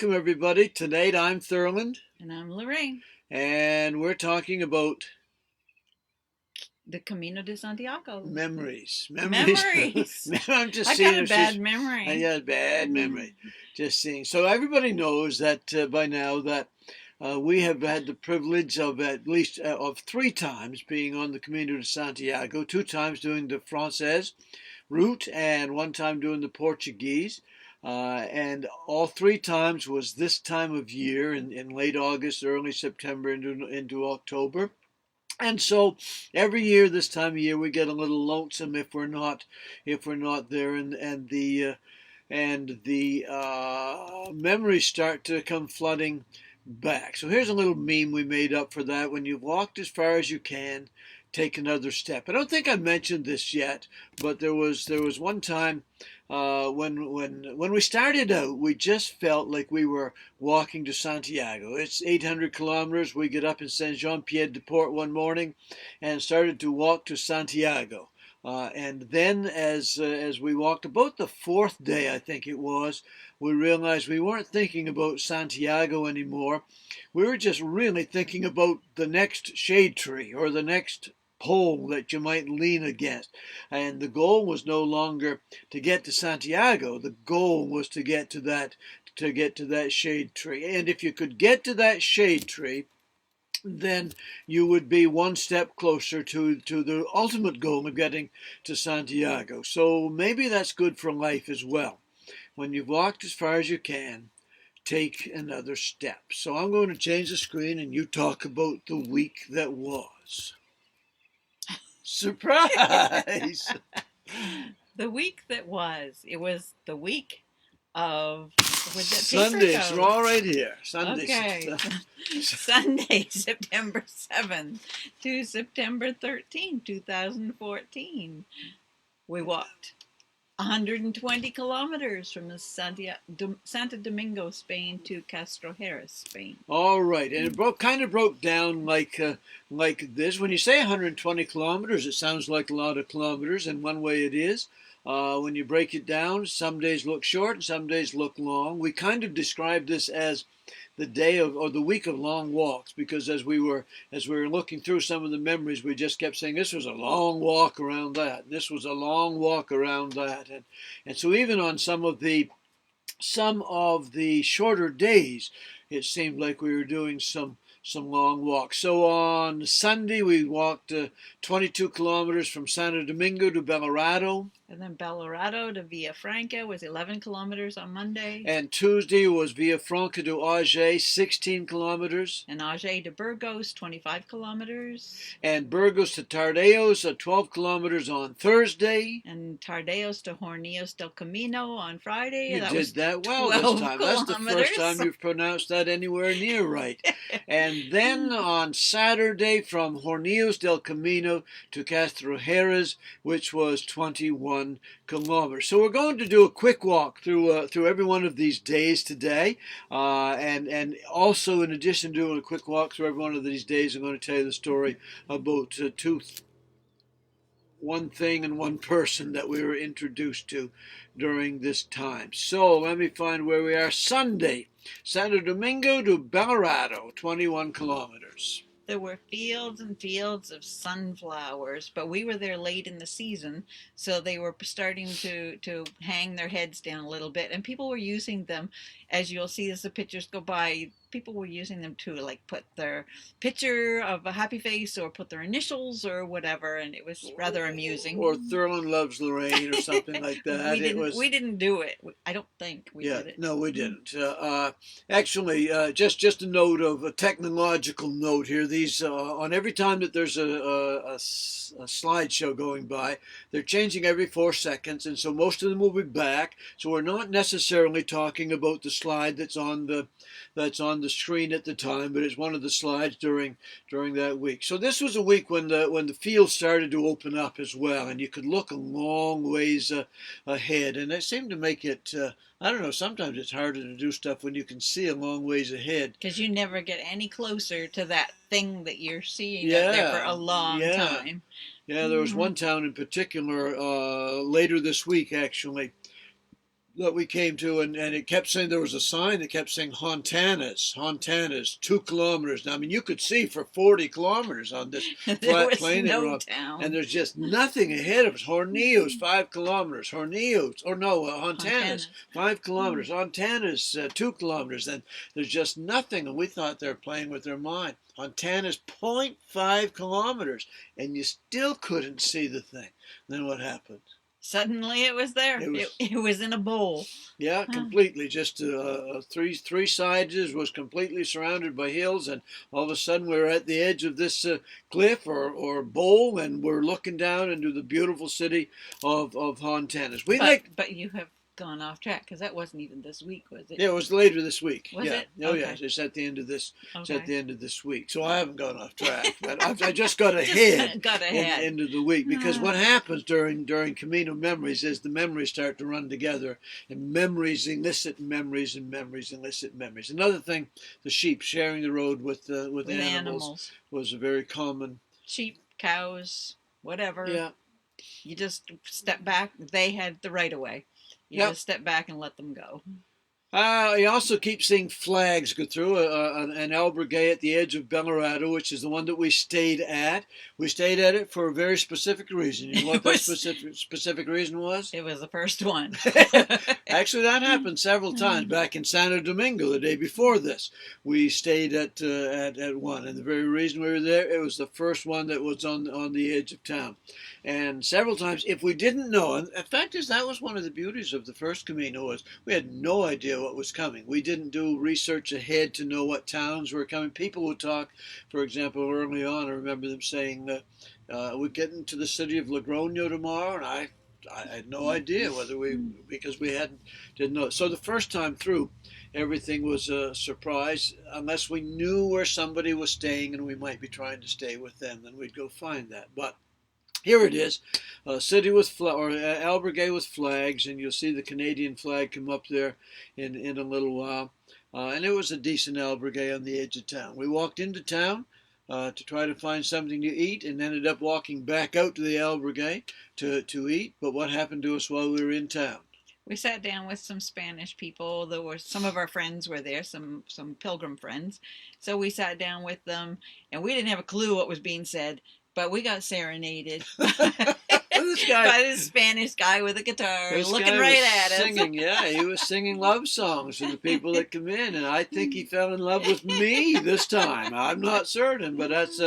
Welcome, everybody. Tonight I'm Thurland, And I'm Lorraine, and we're talking about the Camino de Santiago. memories. Memories. Memories. I'm just I seeing got a if she's. bad memory. Yeah, bad memory. Just seeing. So everybody knows that by now that we have had the privilege of at least of 3 times being on the Camino de Santiago. 2 times doing the Francaise route, and 1 time doing the Portuguese. And all 3 times was this time of year in late August, early September into October. And so every year this time of year we get a little lonesome if we're not there, and the memories start to come flooding back. So here's a little meme we made up for that. When you've walked as far as you can, take another step. I don't think I mentioned this yet, but there was one time when we started out, we just felt like we were walking to Santiago. It's 800 kilometers. We get up in Saint-Jean-Pied-de-Port one morning and started to walk to Santiago. And then, as we walked about the 4th day, I think it was, we realized we weren't thinking about Santiago anymore. We were just really thinking about the next shade tree or the next pole that you might lean against. And the goal was no longer to get to Santiago. The goal was to get to that shade tree. And if you could get to that shade tree, then you would be one step closer to the ultimate goal of getting to Santiago. So maybe that's good for life as well. When you've walked as far as you can, take another step. So I'm going to change the screen and you talk about the week that was. Surprise! The week that was. It was the week of. Where'd that Sunday, paper it's go? all right here. Sunday. Okay. Sunday, September 7th to September 13th, 2014. We walked 120 kilometers from the Santo Domingo, Spain to Castro Jerez, Spain. All right, and it kind of broke down like this. When you say 120 kilometers, it sounds like a lot of kilometers, and one way it is. When you break it down, some days look short and some days look long. We kind of describe this as the day of or the week of long walks, because as we were looking through some of the memories, we just kept saying this was a long walk around that, and this was a long walk around that, and so even on some of the shorter days, it seemed like we were doing some long walks. So on Sunday, we walked 22 kilometers from Santo Domingo to Belorado. And then Belorado to Villa Franca was 11 kilometers on Monday. And Tuesday was Villa Franca to Auger, 16 kilometers. And Auger to Burgos, 25 kilometers. And Burgos to Tardeos, 12 kilometers on Thursday. And Tardeos to Hornillos del Camino on Friday. You that did was that well 12 this time. That's the first time you've pronounced that anywhere near right. And then on Saturday, from Hornillos del Camino to Castro Jerez, which was 21 kilometers. So we're going to do a quick walk through every one of these days today, and also, in addition to doing a quick walk through every one of these days, I'm going to tell you the story about one thing and one person that we were introduced to during this time. So let me find where we are. Sunday, Santo Domingo to Belorado, 21 kilometers. There were fields and fields of sunflowers, but we were there late in the season, so they were starting to hang their heads down a little bit, and people were using them, as you'll see as the pictures go by. People were using them to like put their picture of a happy face or put their initials or whatever, and it was rather amusing. Or Thurland loves Lorraine or something like that. We didn't do it. I don't think we did it. No, we didn't. Actually, just a note of a technological note here. These on every time that there's a slideshow going by, they're changing every 4 seconds, and so most of them will be back. So we're not necessarily talking about the slide that's on the screen at the time, but it's one of the slides during that week. So this was a week when the field started to open up as well, and you could look a long ways ahead, and it seemed to make it. I don't know. Sometimes it's harder to do stuff when you can see a long ways ahead. Because you never get any closer to that thing that you're seeing out there for a long time. Yeah, there was one town in particular later this week, actually, that we came to, and it kept saying, there was a sign that kept saying Hontanas, 2 kilometers. Now, I mean, you could see for 40 kilometers on this There flat was plain that we're no on, and town. there's just nothing ahead of us. Hornillos, 5 kilometers. Hontanas, Hontanas. 5 kilometers. Hontanas, 2 kilometers. And there's just nothing, and we thought they're playing with their mind. Hontanas, 0.5 kilometers, and you still couldn't see the thing. Then what happened? Suddenly it was there. It was, It was in a bowl. yeah, completely. Just three sides was completely surrounded by hills, and all of a sudden we're at the edge of this cliff or bowl, and we're looking down into the beautiful city of Hontanas. But you have gone off track because that wasn't even this week, was it? Yeah, it was later this week. Was yeah. it? Oh, okay. yeah. It's at the end of this. It's Okay. at the end of this week. So I haven't gone off track, but I just got ahead. Got ahead. Into the week, because what happens during Camino memories is the memories start to run together, and memories elicit memories, and memories elicit memories. Another thing, the sheep sharing the road with animals was a very common. Sheep, cows, whatever. Yeah. You just step back. They had the right of way. You just step back and let them go. You also keep seeing flags go through. An albergue at the edge of Bellarado, which is the one that we stayed at. We stayed at it for a very specific reason. You know what that specific reason was? It was the first one. Actually, that happened several times. Back in Santo Domingo, the day before this, we stayed at one. And the very reason we were there, it was the first one that was on the edge of town. And several times, if we didn't know, and the fact is that was one of the beauties of the first Camino, was we had no idea what was coming. We didn't do research ahead to know what towns were coming. People would talk, for example, early on, I remember them saying, we're getting to the city of Logroño tomorrow, and I had no idea because we didn't know. So the first time through, everything was a surprise, unless we knew where somebody was staying and we might be trying to stay with them, then we'd go find that. But here it is, a city with albergue with flags, and you'll see the Canadian flag come up there in a little while. And it was a decent albergue on the edge of town. We walked into town to try to find something to eat, and ended up walking back out to the albergue to eat. But what happened to us while we were in town? We sat down with some Spanish people. There were some of our friends were there, some pilgrim friends. So we sat down with them, and we didn't have a clue what was being said. But we got serenaded by this Spanish guy with a guitar looking right at us. Singing, yeah, he was singing love songs to the people that come in, and I think he fell in love with me this time. I'm not certain, but that's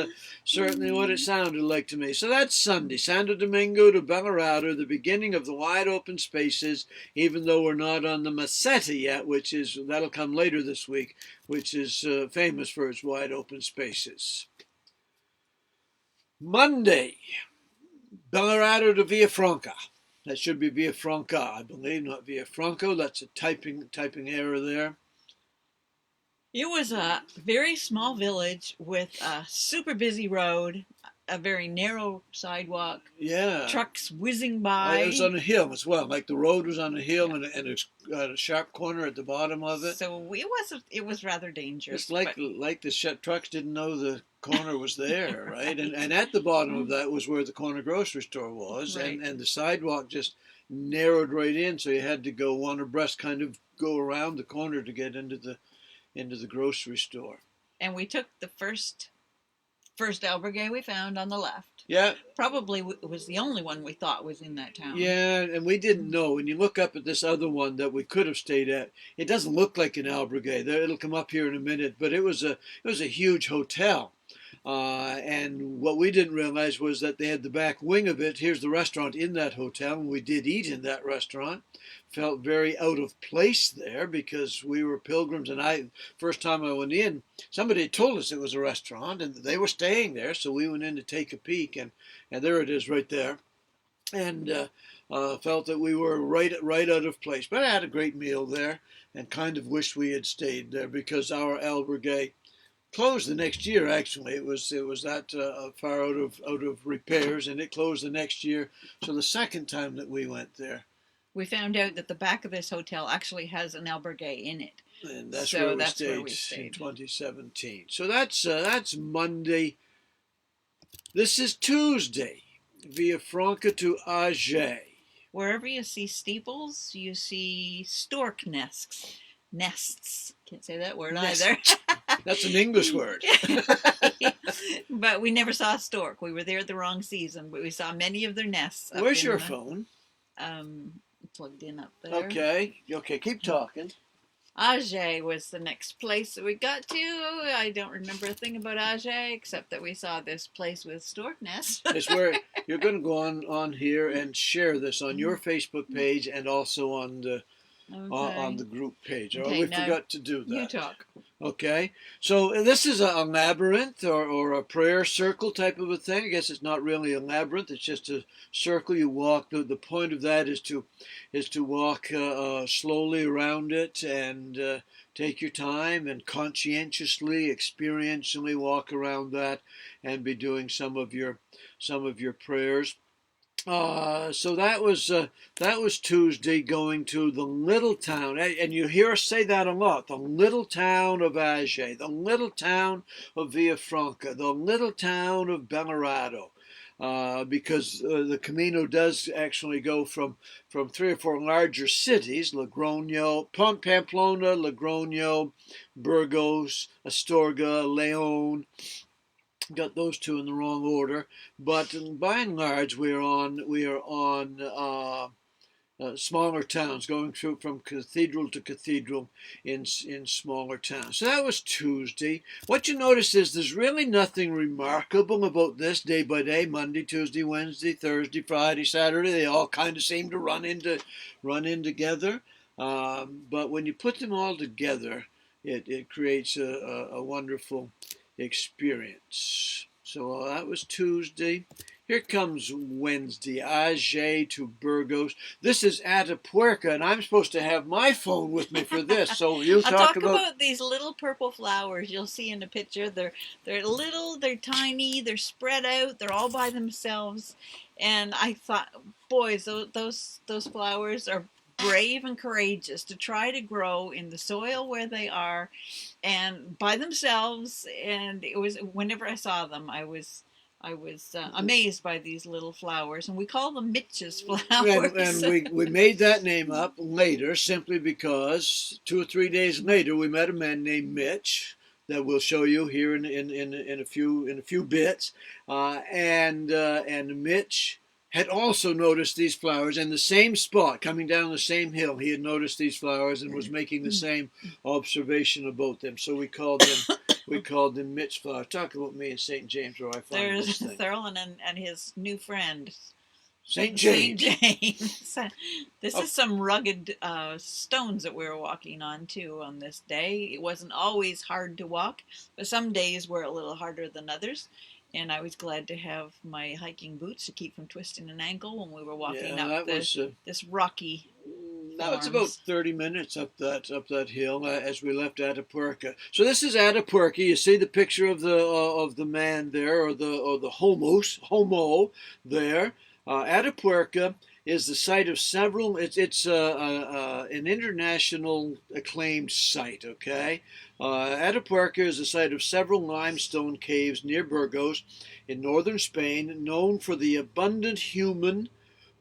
certainly what it sounded like to me. So that's Sunday, Santo Domingo to Bellarado, the beginning of the wide open spaces, even though we're not on the Meseta yet, that'll come later this week, which is famous for its wide open spaces. Monday, Bellarado to Villafranca. That should be Villafranca, I believe, not Villafranco. That's a typing error there. It was a very small village with a super busy road, a very narrow sidewalk. Yeah. Trucks whizzing by. It was on a hill as well. Like the road was on a hill, and it's got a sharp corner at the bottom of it. So it was rather dangerous. It's like the trucks didn't know the corner was there, right? And at the bottom of that was where the corner grocery store was, right. and the sidewalk just narrowed right in, so you had to go one abreast, kind of go around the corner to get into the grocery store. And we took the first albergue we found on the left. Yeah. Probably it was the only one we thought was in that town. Yeah, and we didn't know. When you look up at this other one that we could have stayed at, it doesn't look like an albergue. It'll come up here in a minute, but it was a huge hotel. And what we didn't realize was that they had the back wing of it. Here's the restaurant in that hotel, and we did eat in that restaurant. Felt very out of place there because we were pilgrims, and first time I went in, somebody told us it was a restaurant, and they were staying there, so we went in to take a peek, and there it is right there, and felt that we were right out of place. But I had a great meal there, and kind of wished we had stayed there because our albergue closed the next year. Actually, it was that far out of repairs, and it closed the next year. So the second time that we went there, we found out that the back of this hotel actually has an albergue in it, and that's where we stayed in 2017. So that's Monday. This is Tuesday, Villafranca to Agen. Wherever you see steeples, you see stork nests. Nests. Can't say that word either. Nest. That's an English word. Right. But we never saw a stork. We were there at the wrong season, but we saw many of their nests up Where's in your the phone? um plugged in up there. Okay. Okay, keep talking. Ajay was the next place that we got to. I don't remember a thing about Ajay except that we saw this place with stork nests. It's where you're going to go on here and share this on your Facebook page and also on the on Okay. the group page. Oh, Okay, we now forgot to do you that. talk. Okay, so this is a labyrinth or a prayer circle type of a thing. I guess it's not really a labyrinth; it's just a circle you walk. The point of that is to walk slowly around it and take your time and conscientiously, experientially walk around that and be doing some of your prayers. So that was Tuesday, going to the little town, and you hear us say that a lot. The little town of Ajay, the little town of Villafranca, the little town of Bellarado, because the Camino does actually go from three or four larger cities: Logroño, Pamplona, Logroño, Burgos, Astorga, León. Got those two in the wrong order, but by and large we are on smaller towns, going through from cathedral to cathedral in smaller towns. So that was Tuesday. What you notice is there's really nothing remarkable about this day by day. Monday, Tuesday, Wednesday, Thursday, Friday, Saturday. They all kind of seem to run in together. But when you put them all together, it creates a wonderful experience. So that was Tuesday. Here comes Wednesday, Ajay to Burgos. This is Atapuerca, and I'm supposed to have my phone with me for this. So you'll I'll talk talk about these little purple flowers you'll see in the picture. They're little, they're tiny, they're spread out, they're all by themselves. And I thought, boys, those flowers are brave and courageous to try to grow in the soil where they are and by themselves. And it was whenever I saw them, I was amazed by these little flowers, and we call them Mitch's flowers. and we made that name up later simply because 2 or 3 days later we met a man named Mitch that we'll show you here in a few bits, and Mitch had also noticed these flowers in the same spot, coming down the same hill. He had noticed these flowers and was making the same observation about them. So we called them Mitch flowers. Talk about me and St. James where I find There's this thing. Thurlan and his new friend, St. James. St. James. This is some rugged stones that we were walking on too on this day. It wasn't always hard to walk, but some days were a little harder than others. And I was glad to have my hiking boots to keep from twisting an ankle when we were walking up this rocky. Now it's about 30 minutes up that hill as we left Atapuerca. So this is Atapuerca. You see the picture of the man there, or the homo there. Atapuerca is the site of several. It's an international acclaimed site. Okay, Atapuerca is the site of several limestone caves near Burgos, in northern Spain, known for the abundant human,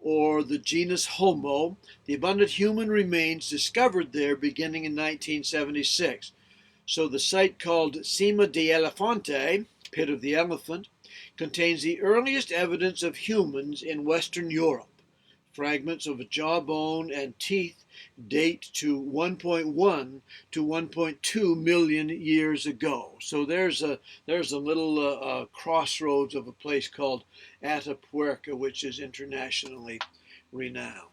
or the genus Homo, the abundant human remains discovered there beginning in 1976. So the site, called Cima de Elefante, Pit of the Elephant, contains the earliest evidence of humans in Western Europe. Fragments of a jawbone and teeth date to 1.1 to 1.2 million years ago. So there's a little crossroads of a place called Atapuerca, which is internationally renowned.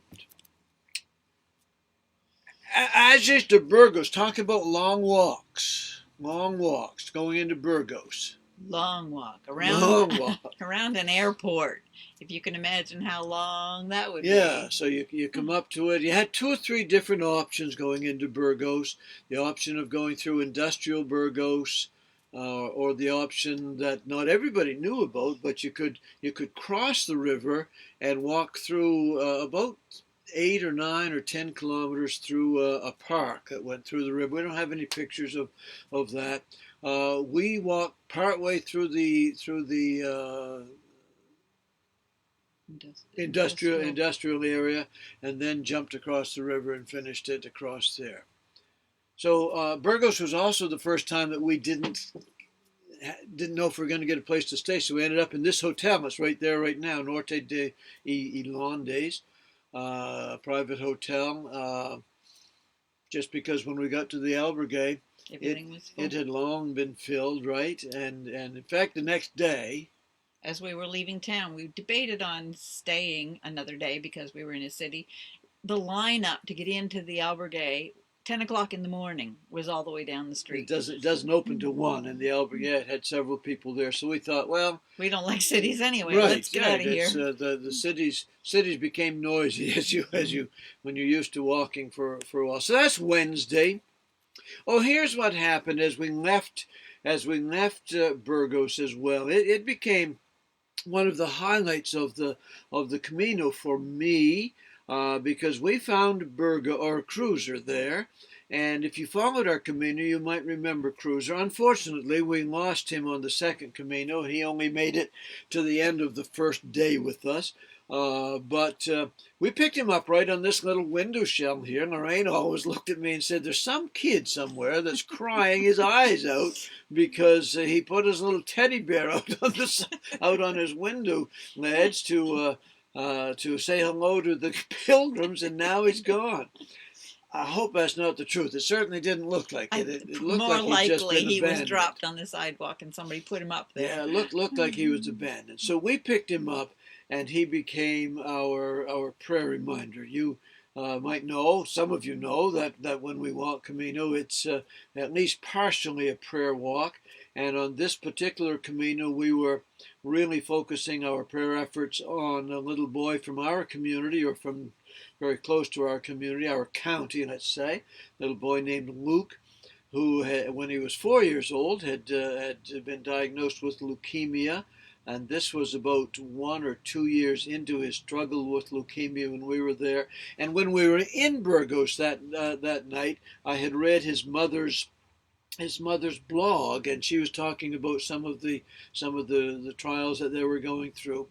Ages to Burgos. Talk about long walks. Long walks going into Burgos. Long walk around an airport. If you can imagine how long that would be. Yeah, so you come up to it. You had 2 or 3 different options going into Burgos. The option of going through industrial Burgos, or the option that not everybody knew about, but you could cross the river and walk through about 8 or 9 or 10 kilometers through a park that went through the river. We don't have any pictures of that. We walked partway through the industrial area, and then jumped across the river and finished it across there. So Burgos was also the first time that we didn't know if we were going to get a place to stay. So we ended up in this hotel. It's right there right now, Norte de Irlandes, private hotel. Just because when we got to the albergue, it had long been filled, right? And in fact, the next day, as we were leaving town, we debated on staying another day because we were in a city. The lineup to get into the albergue, 10 o'clock in the morning, was all the way down the street. It doesn't open till 1, and the albergue had several people there. So we thought, well, we don't like cities anyway. Right, let's get out of here. The cities became noisy when you're used to walking for a while. So that's Wednesday. Oh, here's what happened as we left Burgos as well. It became one of the highlights of the Camino for me, because we found Cruiser there. And if you followed our Camino, you might remember Cruiser. Unfortunately, we lost him on the second Camino. He only made it to the end of the first day with us. But we picked him up right on this little window sill here. Lorraine always looked at me and said, there's some kid somewhere that's crying his eyes out because he put his little teddy bear out on his window ledge to say hello to the pilgrims, and now he's gone. I hope that's not the truth. It certainly didn't look like it. It looked more like likely he was dropped on the sidewalk and somebody put him up there. Yeah, it looked like he was abandoned. So we picked him up, and he became our prayer reminder. You might know, some of you know, that when we walk Camino, it's at least partially a prayer walk. And on this particular Camino, we were really focusing our prayer efforts on a little boy from our community, or from very close to our community, our county, let's say, a little boy named Luke, who, when he was 4 years old, had been diagnosed with leukemia. And this was about 1 or 2 years into his struggle with leukemia when we were there. And when we were in Burgos that night, I had read his mother's blog, and she was talking about some of the trials that they were going through.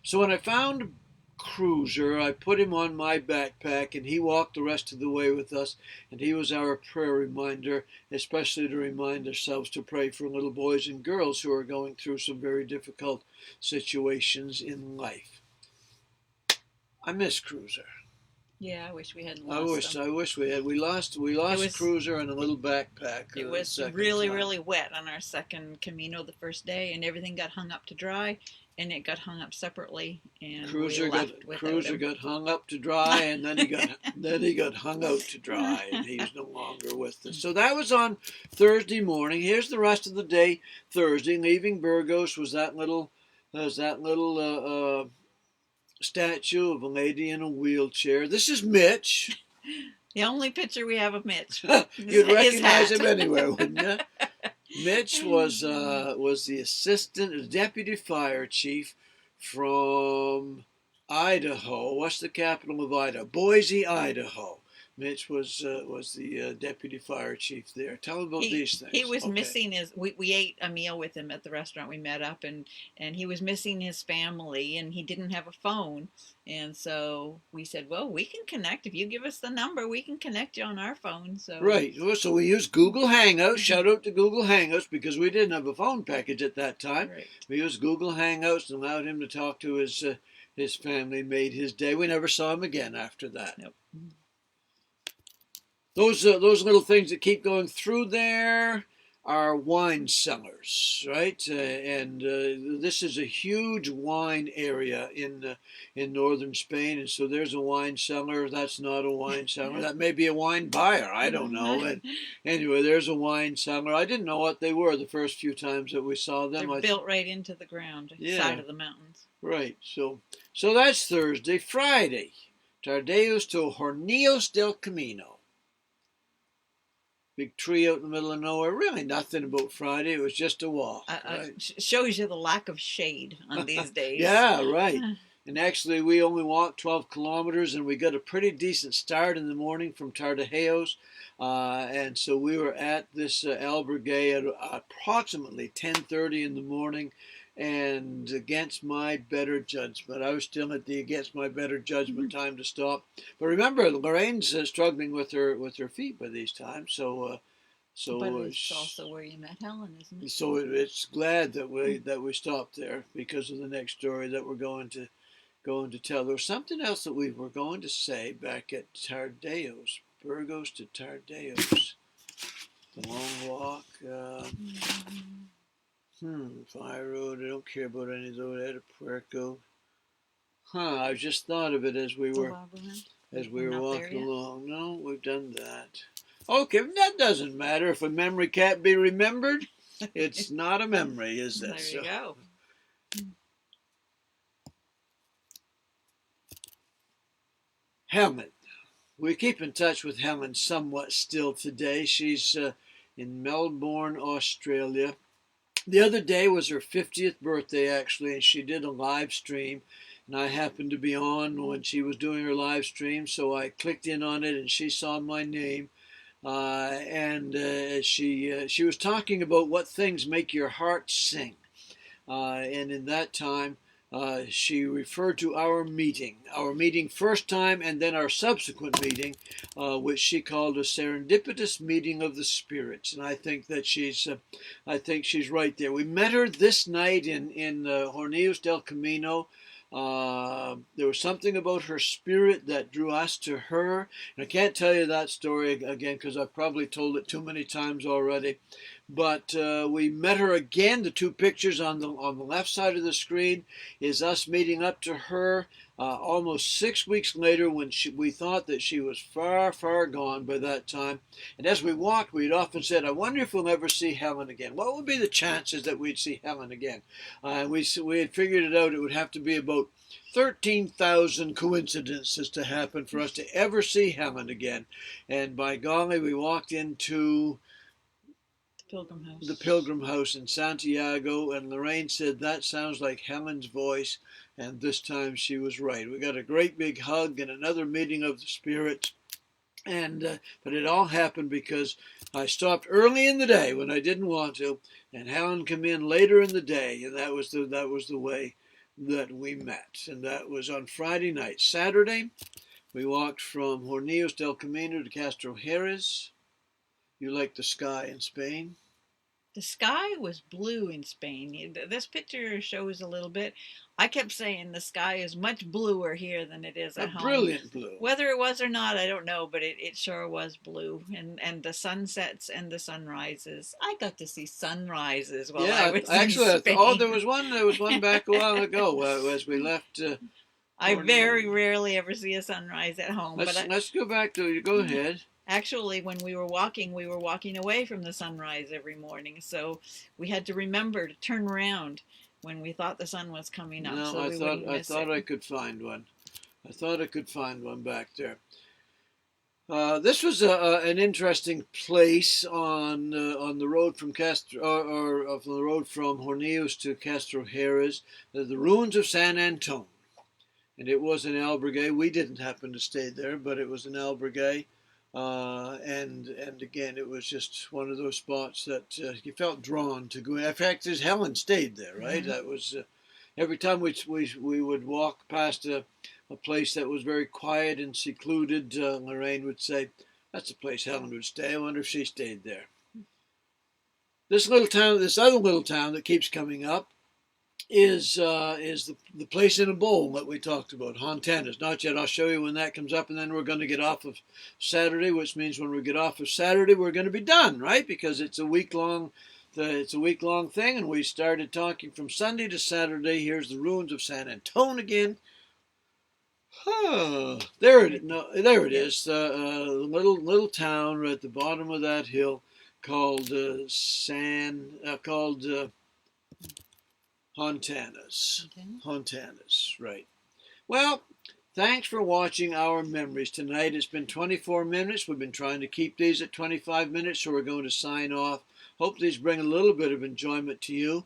So when I found Cruiser, I put him on my backpack, and he walked the rest of the way with us, and he was our prayer reminder, especially to remind ourselves to pray for little boys and girls who are going through some very difficult situations in life. I miss Cruiser. Yeah, I wish we hadn't lost him. I wish we had. We lost Cruiser and a little backpack. It was really wet on our second Camino the first day, and everything got hung up to dry, and it got hung up separately. And Cruiser got hung up to dry, and then he got hung out to dry, and he's no longer with us. So that was on Thursday morning. Here's the rest of the day. Thursday, leaving Burgos, was that little statue of a lady in a wheelchair. This is Mitch. The only picture we have of Mitch. You'd recognize him anywhere, wouldn't you? Mitch was the deputy fire chief from Idaho. What's the capital of Idaho? Boise, Idaho. Mitch was the deputy fire chief there. Tell him about these things. He was missing his. We ate a meal with him at the restaurant. We met up, and he was missing his family, and he didn't have a phone. And so we said, well, we can connect. If you give us the number, we can connect you on our phone. So right. So we used Google Hangouts. Shout out to Google Hangouts, because we didn't have a phone package at that time. Right. We used Google Hangouts and allowed him to talk to his family. Made his day. We never saw him again after that. Nope. Those little things that keep going through there are wine cellars, right? And this is a huge wine area in northern Spain, and so there's a wine cellar. That's not a wine cellar. That may be a wine buyer. I don't know. And anyway, there's a wine cellar. I didn't know what they were the first few times that we saw them. They're built right into the ground, side of the mountains. Right. So that's Thursday. Friday, Tardeos to Hornillos del Camino. Big tree out in the middle of nowhere. Really nothing about Friday. It was just a walk. Right? Shows you the lack of shade on these days. Yeah, right. And actually, we only walked 12 kilometers, and we got a pretty decent start in the morning from Tardeos. And so we were at this albergue at approximately 10:30 in the morning. and against my better judgment. I was still at the against my better judgment time to stop. But remember, Lorraine's struggling with her feet by these times, But so it's also where you met Helen, isn't it? so it's glad that we stopped there because of the next story that we're going to tell. There was something else that we were going to say back at Tardeos, Burgos to Tardeos, the long walk. Fire Road. I don't care about any of those. Ed Puerco. I just thought of it as we were walking along. No, we've done that. Okay, that doesn't matter. If a memory can't be remembered, it's not a memory, is it? There you go. Helen. We keep in touch with Helen somewhat still today. She's in Melbourne, Australia. The other day was her 50th birthday, actually, and she did a live stream. And I happened to be on when she was doing her live stream, so I clicked in on it, and she saw my name. She was talking about what things make your heart sing. And in that time, she referred to our meeting first time, and then our subsequent meeting, which she called a serendipitous meeting of the spirits. And I think that she's right there. We met her this night in Hornillos del Camino. There was something about her spirit that drew us to her. And I can't tell you that story again because I've probably told it too many times already. But we met her again. The two pictures on the left side of the screen is us meeting up to her almost 6 weeks later when we thought that she was far, far gone by that time. And as we walked, we'd often said, I wonder if we'll ever see Helen again. What would be the chances that we'd see Helen again? We had figured it out. It would have to be about 13,000 coincidences to happen for us to ever see Helen again. And by golly, we walked into the Pilgrim House in Santiago, and Lorraine said, that sounds like Helen's voice, and this time she was right. We got a great big hug and another meeting of the spirits, but it all happened because I stopped early in the day when I didn't want to, and Helen came in later in the day, and that was the way that we met, and that was on Friday night. Saturday, we walked from Hornillos del Camino to Castro Jerez. You like the sky in Spain? The sky was blue in Spain. This picture shows a little bit. I kept saying the sky is much bluer here than it is at home. Brilliant blue. Whether it was or not, I don't know, but it sure was blue. And the sunsets and the sunrises. I got to see sunrises while I was in Spain. There was one back a while ago as we left. I very rarely ever see a sunrise at home. Let's go back to, go ahead. Actually, when we were walking away from the sunrise every morning. So we had to remember to turn around when we thought the sun was coming up. No, so I thought I could find one. I thought I could find one back there. This was an interesting place on the road from the road from Hornillos to Castro Jerez, the ruins of San Antone, and it was in albergue. We didn't happen to stay there, but it was in albergue. And again, it was just one of those spots that you felt drawn to go. In fact, Helen stayed there, right? Mm-hmm. That was every time we would walk past a place that was very quiet and secluded. Lorraine would say, "That's the place Helen would stay. I wonder if she stayed there." This other little town that keeps coming up is the place in a bowl that we talked about, Hontanas. Not yet. I'll show you when that comes up, and then we're going to get off of Saturday, which means when we get off of Saturday, we're going to be done, right? Because it's a week-long thing, and we started talking from Sunday to Saturday. Here's the ruins of San Antone again. There it is. A little town right at the bottom of that hill called Hontanas, right. Well, thanks for watching our memories tonight. It's been 24 minutes. We've been trying to keep these at 25 minutes, so we're going to sign off. Hope these bring a little bit of enjoyment to you.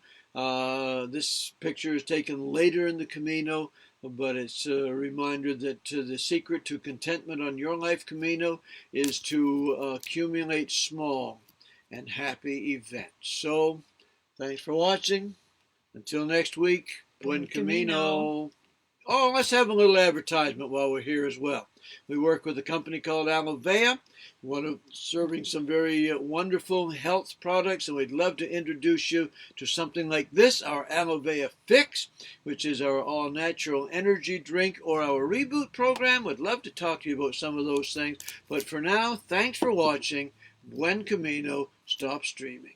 This picture is taken later in the Camino, but it's a reminder that the secret to contentment on your life Camino is to accumulate small and happy events. So, thanks for watching. Until next week, buen Buen Camino. camino. Oh, let's have a little advertisement while we're here as well. We work with a company called Alivea, one of serving some very wonderful health products, and we'd love to introduce you to something like this, our Alivea Fix, which is our all-natural energy drink, or our reboot program. We'd love to talk to you about some of those things. But for now, thanks for watching. Buen Camino. Stop streaming.